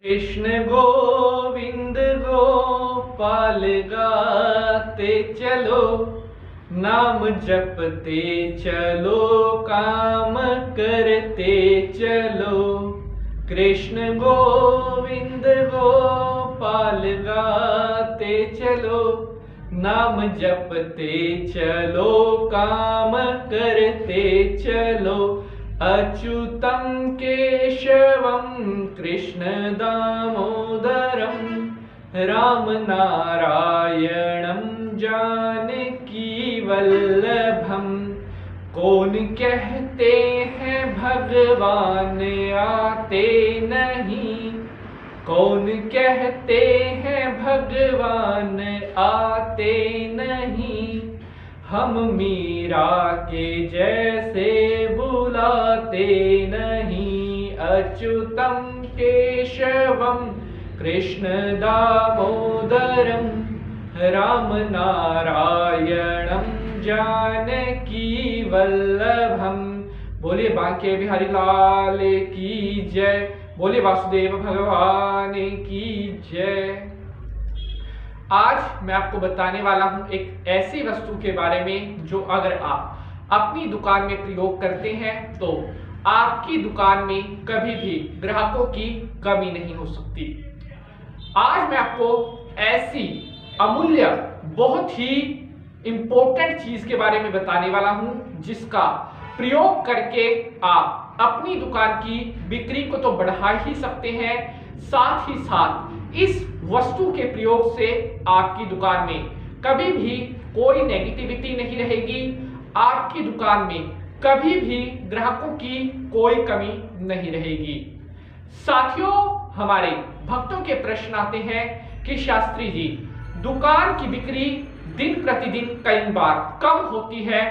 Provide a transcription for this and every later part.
कृष्ण गोविंद गोपाल गाते चलो, नाम जपते चलो, काम करते चलो। कृष्ण गोविंद गोपाल गाते चलो, नाम जपते चलो, काम करते चलो। अच्युतं केशवं कृष्ण दामोदरं, राम नारायणं जानकी वल्लभं। कौन कहते हैं भगवान आते नहीं, कौन कहते हैं भगवान आते नहीं। हम मीरा के जैसे बुलाते नहीं, अच्युतं केशवं कृष्ण दामोदरं, राम नारायणं जानकी वल्लभम। बोलिए बांके बिहारी लाल की जय, बोलिए वासुदेव भगवान की जय। आज मैं आपको बताने वाला हूं एक ऐसी वस्तु के बारे में जो अगर आप अपनी दुकान में प्रयोग करते हैं तो आपकी दुकान में कभी भी ग्राहकों की कमी नहीं हो सकती। आज मैं आपको ऐसी अमूल्य बहुत ही इंपॉर्टेंट चीज के बारे में बताने वाला हूं जिसका प्रयोग करके आप अपनी दुकान की बिक्री को तो बढ़ा ही सकते हैं, साथ ही साथ इस वस्तु के प्रयोग से आपकी दुकान में कभी भी कोई नेगेटिविटी नहीं रहेगी, आपकी दुकान में कभी भी ग्राहकों की कोई कमी नहीं रहेगी। साथियों, हमारे भक्तों के प्रश्न आते हैं कि शास्त्री जी, दुकान की बिक्री दिन प्रतिदिन कई बार कम होती है,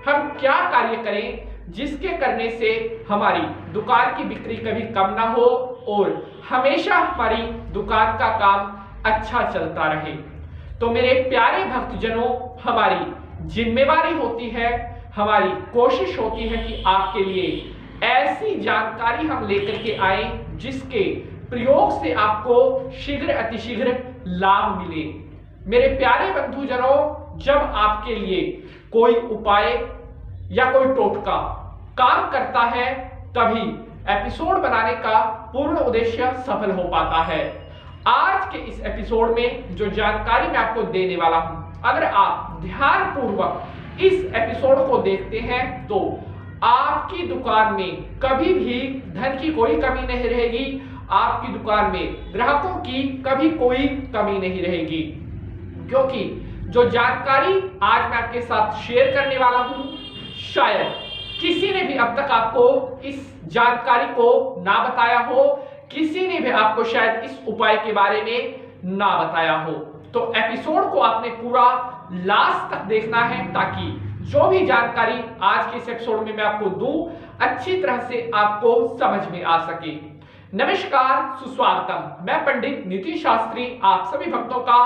हम क्या कार्य करें जिसके करने से हमारी दुकान की बिक्री कभी कम ना हो और हमेशा हमारी दुकान का काम अच्छा चलता रहे। तो मेरे प्यारे भक्तजनों, हमारी जिम्मेवारी होती है, हमारी कोशिश होती है कि आपके लिए ऐसी जानकारी हम लेकर के आए जिसके प्रयोग से आपको शीघ्र अतिशीघ्र लाभ मिले। मेरे प्यारे बंधुजनों, जब आपके लिए कोई उपाय या कोई टोटका काम करता है तभी एपिसोड बनाने का पूर्ण उद्देश्य सफल हो पाता है। आज के इस एपिसोड में जो जानकारी मैं आपको देने वाला हूं, अगर आप ध्यानपूर्वक इस एपिसोड को देखते हैं तो आपकी दुकान में कभी भी धन की कोई कमी नहीं रहेगी, आपकी दुकान में ग्राहकों की कभी कोई कमी नहीं रहेगी। क्योंकि जो जानकारी आज मैं आपके साथ शेयर करने वाला हूं, शायद किसी ने भी अब तक आपको इस जानकारी को ना बताया हो, किसी ने भी आपको शायद इस उपाय के बारे में ना बताया हो। तो एपिसोड को आपने पूरा लास्ट तक देखना है ताकि जो भी जानकारी आज के इस एपिसोड में मैं आपको दूं, अच्छी तरह से आपको समझ में आ सके। नमस्कार, सुस्वागतम। मैं पंडित नीतीश शास्त्री आप सभी भक्तों का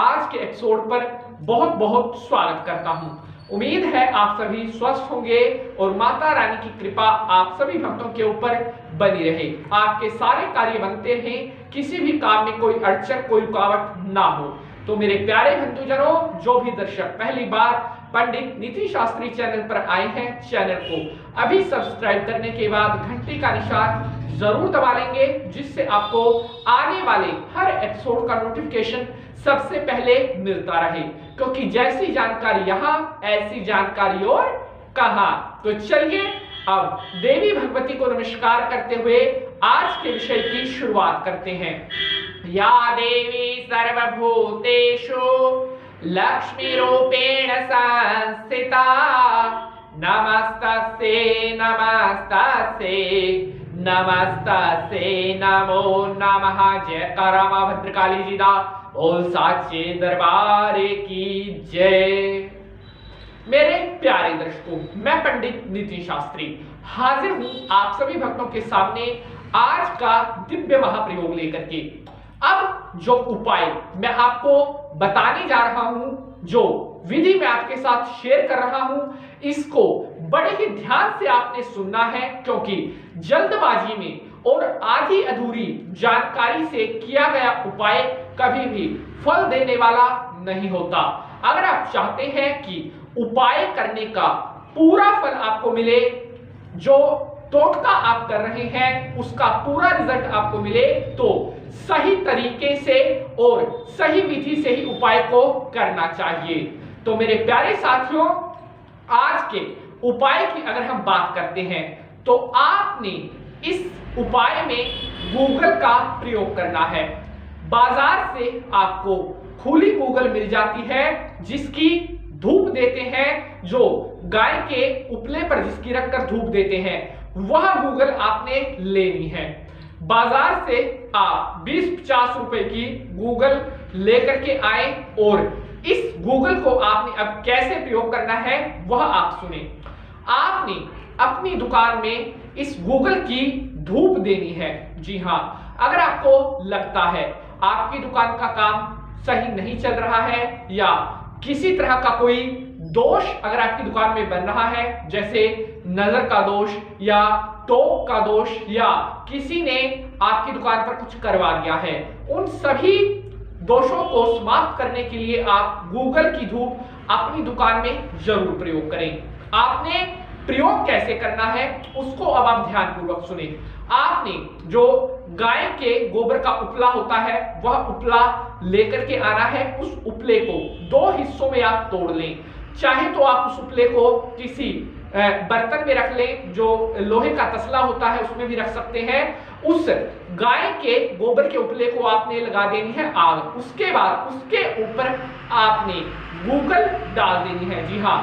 आज के एपिसोड पर बहुत बहुत स्वागत करता हूं। उम्मीद है आप सभी स्वस्थ होंगे और माता रानी की कृपा आप सभी भक्तों के ऊपर बनी रहे, आपके सारे कार्य बनते रहें, किसी भी काम में कोई अड़चन कोई रुकावट ना हो। तो मेरे प्यारे बंधुजनों, जो भी दर्शक पहली बार पंडित नीतीश शास्त्री चैनल पर आए हैं, चैनल को अभी सब्सक्राइब करने के बाद घंटी का निशान जरूर दबा लेंगे जिससे आपको आने वाले हर एपिसोड का नोटिफिकेशन सबसे पहले मिलता रहे। क्योंकि जैसी जानकारी यहाँ ऐसी जानकारी और कहाँ। तो चलिए अब देवी भगवती को नमस्कार करते हुए आज के विषय की शुरुआत करते हैं। या देवी सर्वभूतेषु लक्ष्मी रूपेण संस्थिता, नमस्तस्यै नमस्तस्यै नमस्तस्यै नमो नमः। जयकारा मां भद्रकाली जी दा, बोल साचे दरबार की जय। मेरे प्यारे दर्शकों, मैं पंडित नीतीश शास्त्री हाजिर हूं आप सभी भक्तों के सामने आज का दिव्य महाप्रयोग लेकर के। अब जो उपाय मैं आपको बताने जा रहा हूं, जो विधि मैं आपके साथ शेयर कर रहा हूं, इसको बड़े ही ध्यान से आपने सुनना है, क्योंकि जल्दबाजी में और आधी अधूरी जानकारी से किया गया उपाय कभी भी फल देने वाला नहीं होता। अगर आप चाहते हैं कि उपाय करने का पूरा फल आपको मिले, जो टोटका आप कर रहे हैं उसका पूरा रिजल्ट आपको मिले, तो सही तरीके से और सही विधि से ही उपाय को करना चाहिए। तो मेरे प्यारे साथियों, आज के उपाय की अगर हम बात करते हैं तो आपने इस उपाय में गूगल का प्रयोग करना है। बाजार से आपको खुली गूगल मिल जाती है जिसकी धूप देते हैं, जो गाय के उपले पर जिसकी रखकर धूप देते हैं, वह गूगल आपने लेनी है। बाजार से आप 20-50 रुपए की गूगल लेकर के आए और इस गूगल को आपने अब कैसे प्रयोग करना है वह आप सुने। आपने अपनी दुकान में इस गूगल की धूप देनी है। जी हां, अगर आपको लगता है आपकी दुकान का काम सही नहीं चल रहा है या किसी तरह का कोई दोष अगर आपकी दुकान में बन रहा है, जैसे नजर का दोष या टोक का दोष या किसी ने आपकी दुकान पर कुछ करवा दिया है, उन सभी दोषों को समाप्त करने के लिए आप गूगल की धूप अपनी दुकान में जरूर प्रयोग करें। आपने प्रयोग कैसे करना है उसको अब आप ध्यानपूर्वक सुने। आपने जो गाय के गोबर का उपला होता है वह उपला लेकर के आना है। उस उपले को 2 हिस्सों में आप तोड़ लें। चाहे तो आप उस उपले को किसी बर्तन में रख लें, जो लोहे का तसला होता है उसमें भी रख सकते हैं। उस गाय के गोबर के उपले को आपने लगा देनी है आग। उसके बाद उसके ऊपर आपने गूगल डाल देनी है। जी हाँ,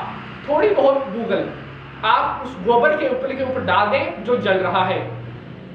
थोड़ी बहुत गूगल आप उस गोबर के उपले के ऊपर डाल दें जो जल रहा है।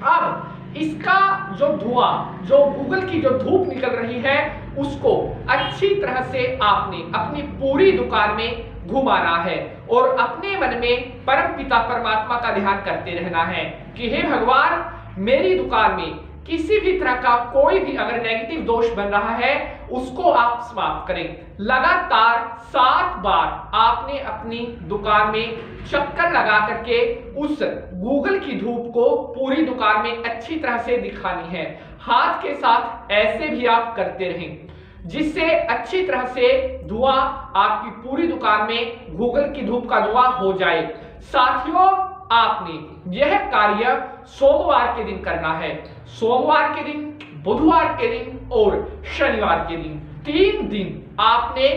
अब इसका जो धुआं, जो गूगल की जो धूप निकल रही है, उसको अच्छी तरह से आपने अपनी पूरी दुकान में घुमाना है और अपने मन में परम पिता परमात्मा का ध्यान करते रहना है कि हे भगवान, मेरी दुकान में किसी भी तरह का कोई भी अगर नेगेटिव दोष बन रहा है उसको आप समाप्त करें। लगातार 7 बार आपने अपनी दुकान में चक्कर लगा करके उस गूगल की धूप को पूरी दुकान में अच्छी तरह से दिखानी है। हाथ के साथ ऐसे भी आप करते रहें जिससे अच्छी तरह से धुआं आपकी पूरी दुकान में गूगल की धूप का धुआं हो जाए। साथियों, आपने यह कार्य सोमवार के दिन करना है। सोमवार के दिन, बुधवार के दिन और शनिवार के दिन, 3 दिन आपने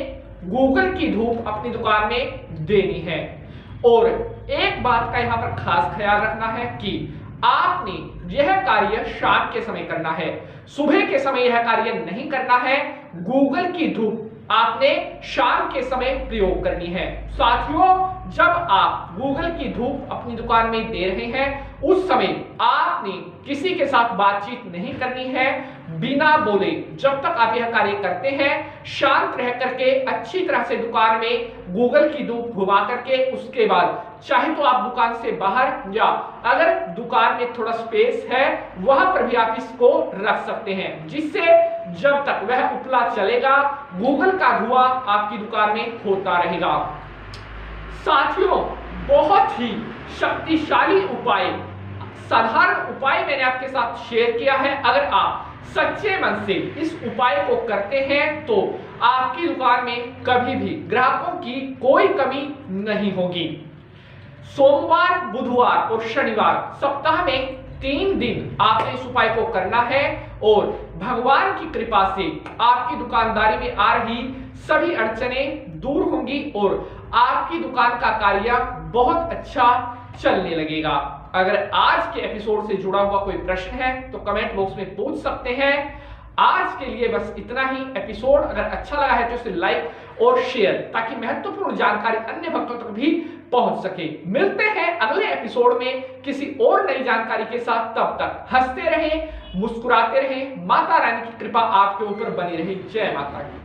गूगल की धूप अपनी दुकान में देनी है। और एक बात का यहां पर खास ख्याल रखना है कि आपने यह कार्य शाम के समय करना है, सुबह के समय यह कार्य नहीं करना है। गूगल की धूप आपने शाम के समय प्रयोग करनी है। साथियों, जब आप गूगल की धूप अपनी दुकान में दे रहे हैं उस समय आपने किसी के साथ बातचीत नहीं करनी है, बिना बोले। जब तक आप यह कार्य करते हैं, शांत रह करके अच्छी तरह से दुकान में गूगल की धूप घुमा करके उसके बाद चाहे तो आप दुकान से बाहर या अगर दुकान में थोड़ा स्पेस है वहां पर भी आप इसको रख सकते हैं, जिससे जब तक वह उपला चलेगा गूगल का धुआं आपकी दुकान में होता रहेगा। साथियों, बहुत ही शक्तिशाली उपाय, साधारण उपाय मैंने आपके साथ शेयर किया है। अगर आप सच्चे मन से इस उपाय को करते हैं तो आपकी दुकान में कभी भी ग्राहकों की कोई कमी नहीं होगी। सोमवार, बुधवार और शनिवार, सप्ताह में 3 दिन आपने इस उपाय को करना है और भगवान की कृपा से आपकी दुकानदारी में आ रही सभी अड़चनें दूर होंगी और आपकी दुकान का कार्य बहुत अच्छा चलने लगेगा। अगर आज के एपिसोड से जुड़ा हुआ कोई प्रश्न है तो कमेंट बॉक्स में पूछ सकते हैं। आज के लिए बस इतना ही। एपिसोड अगर अच्छा लगा है तो इसे लाइक और शेयर, ताकि महत्वपूर्ण जानकारी अन्य भक्तों तक भी पहुंच सके। मिलते हैं अगले एपिसोड में किसी और नई जानकारी के साथ। तब तक हंसते रहें, मुस्कुराते रहें। माता रानी की कृपा आपके ऊपर बनी रहे। जय माता की।